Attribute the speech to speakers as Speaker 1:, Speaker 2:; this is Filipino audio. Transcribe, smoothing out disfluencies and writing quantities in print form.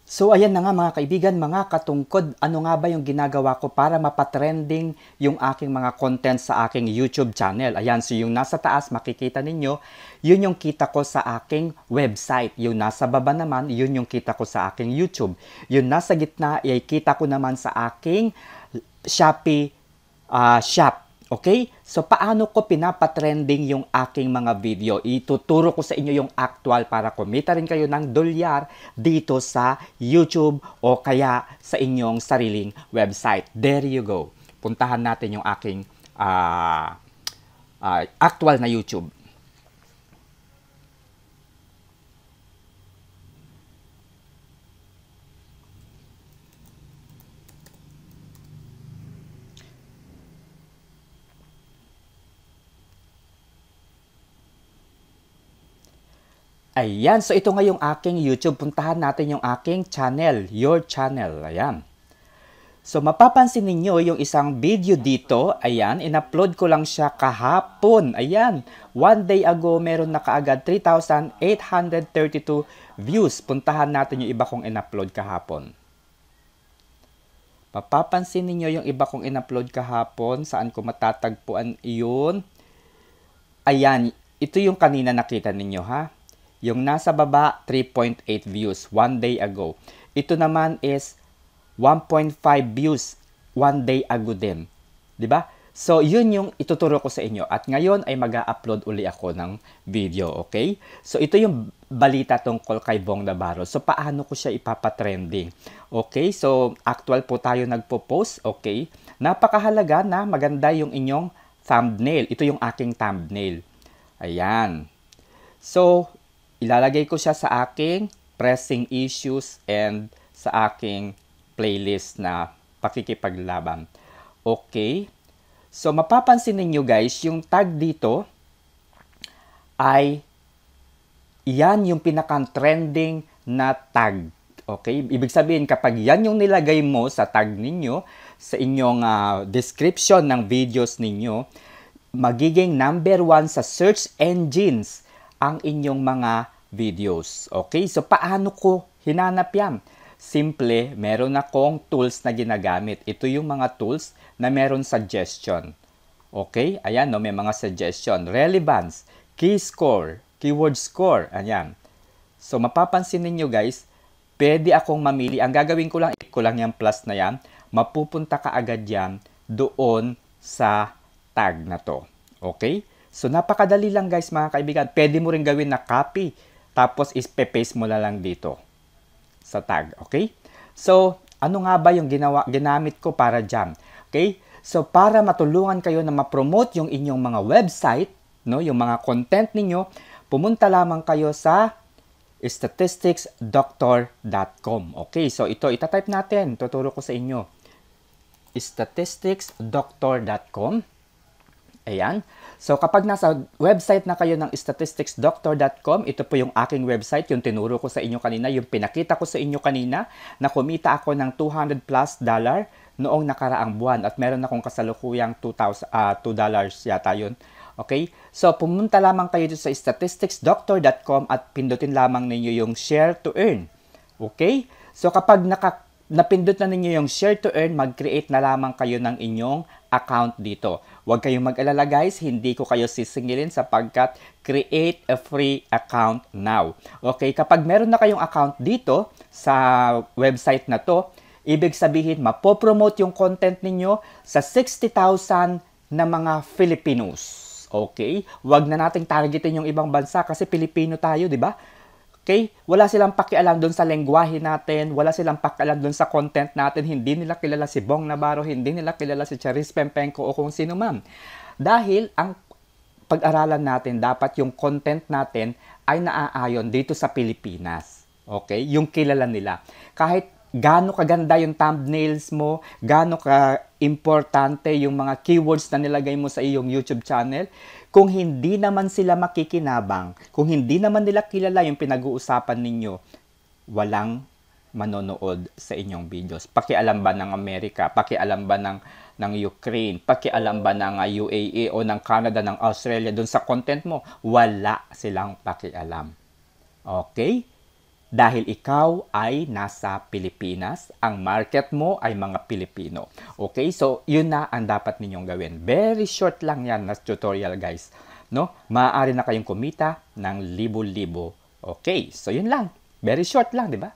Speaker 1: So ayan na nga mga kaibigan, mga katungkod, ano nga ba yung ginagawa ko para mapatrending yung aking mga content sa aking YouTube channel? Ayan, so yung nasa taas makikita ninyo, yun yung kita ko sa aking website. Yung nasa baba naman, yun yung kita ko sa aking YouTube. Yung nasa gitna, ay kita ko naman sa aking Shopee shop. Okay? So, paano ko pinapatrending yung aking mga video? Ituturo ko sa inyo yung actual para kumita rin kayo ng dolyar dito sa YouTube o kaya sa inyong sariling website. There you go. Puntahan natin yung aking actual na YouTube. Ayan, so ito nga yung aking YouTube. Puntahan natin yung aking channel, your channel. Ayan. So mapapansin ninyo yung isang video dito. Ayan, in-upload ko lang siya kahapon. Ayan, one day ago meron na kaagad 3,832 views. Puntahan natin yung iba kong in-upload kahapon. Mapapansin ninyo yung iba kong in-upload kahapon. Saan ko matatagpuan iyon? Ayan, ito yung kanina nakita ninyo ha. Yung nasa baba, 3.8 views, one day ago. Ito naman is 1.5 views, one day ago din. Diba? So, yun yung ituturo ko sa inyo. At ngayon ay mag-upload uli ako ng video, okay? So, ito yung balita tungkol kay Bong Navarro. So, paano ko siya ipapatrending? Okay? So, actual po tayo nagpo-post, okay? Napakahalaga na maganda yung inyong thumbnail. Ito yung aking thumbnail. Ayan. So, ilalagay ko siya sa aking pressing issues and sa aking playlist na pakikipaglaban. Okay? So, mapapansin ninyo guys, yung tag dito ay yan yung pinaka-trending na tag. Okay? Ibig sabihin, kapag yan yung nilagay mo sa tag ninyo, sa inyong description ng videos ninyo, magiging number 1 sa search engines ang inyong mga videos. Okay? So, paano ko hinanap yan? Simple, meron akong tools na ginagamit. Ito yung mga tools na meron suggestion. Okay? Ayan, no? May mga suggestion. Relevance, key score, keyword score. Ayan. So, mapapansin ninyo guys, pwede akong mamili. Ang gagawin ko lang, i-click ko lang yung plus na yan. Mapupunta ka agad yan doon sa tag na to. Okay? So, napakadali lang guys mga kaibigan. Pwede mo rin gawin na copy. Tapos, ispe-paste mo na lang dito sa tag. Okay? So, ano nga ba yung ginamit ko para dyan? Okay? So, para matulungan kayo na ma-promote yung inyong mga website, no, yung mga content ninyo, pumunta lamang kayo sa statisticsdoctor.com. Okay? So, ito, itatype natin. Tuturo ko sa inyo. statisticsdoctor.com. Ayan. So, kapag nasa website na kayo ng statisticsdoctor.com, ito po yung aking website, yung tinuro ko sa inyo kanina, yung pinakita ko sa inyo kanina, na kumita ako ng $200 plus noong nakaraang buwan. At meron akong kasalukuyang $2 yata yun. Okay? So, pumunta lamang kayo sa statisticsdoctor.com at pindutin lamang ninyo yung share to earn. Okay? So, kapag napindot na ninyo yung share to earn, mag-create na lamang kayo ng inyong account dito. Huwag kayong mag-alala guys, hindi ko kayo sisingilin sapagkat create a free account now. Okay, kapag meron na kayong account dito sa website na to, ibig sabihin mapopromote yung content ninyo sa 60,000 na mga Filipinos. Okay, huwag na nating targetin yung ibang bansa kasi Pilipino tayo, di ba? Okay? Wala silang pakialam doon sa lengguwahe natin, wala silang pakialam doon sa content natin, hindi nila kilala si Bong Navarro, hindi nila kilala si Charis Pempenko o kung sino man. Dahil ang pag-aralan natin, dapat yung content natin ay naaayon dito sa Pilipinas. Okay? Yung kilala nila. Kahit gaano kaganda yung thumbnails mo, gaano ka-importante yung mga keywords na nilagay mo sa iyong YouTube channel, kung hindi naman sila makikinabang, kung hindi naman nila kilala yung pinag-uusapan ninyo, walang manonood sa inyong videos. Pakialam ba ng Amerika? Pakialam ba ng Ukraine? Pakialam ba ng UAE o ng Canada, ng Australia dun sa content mo? Wala silang pakialam. Okay? Dahil ikaw ay nasa Pilipinas, ang market mo ay mga Pilipino. Okay? So, yun na ang dapat ninyong gawin. Very short lang yan na tutorial, guys. No? Maaari na kayong kumita ng libo-libo. Okay? So, yun lang. Very short lang, di ba?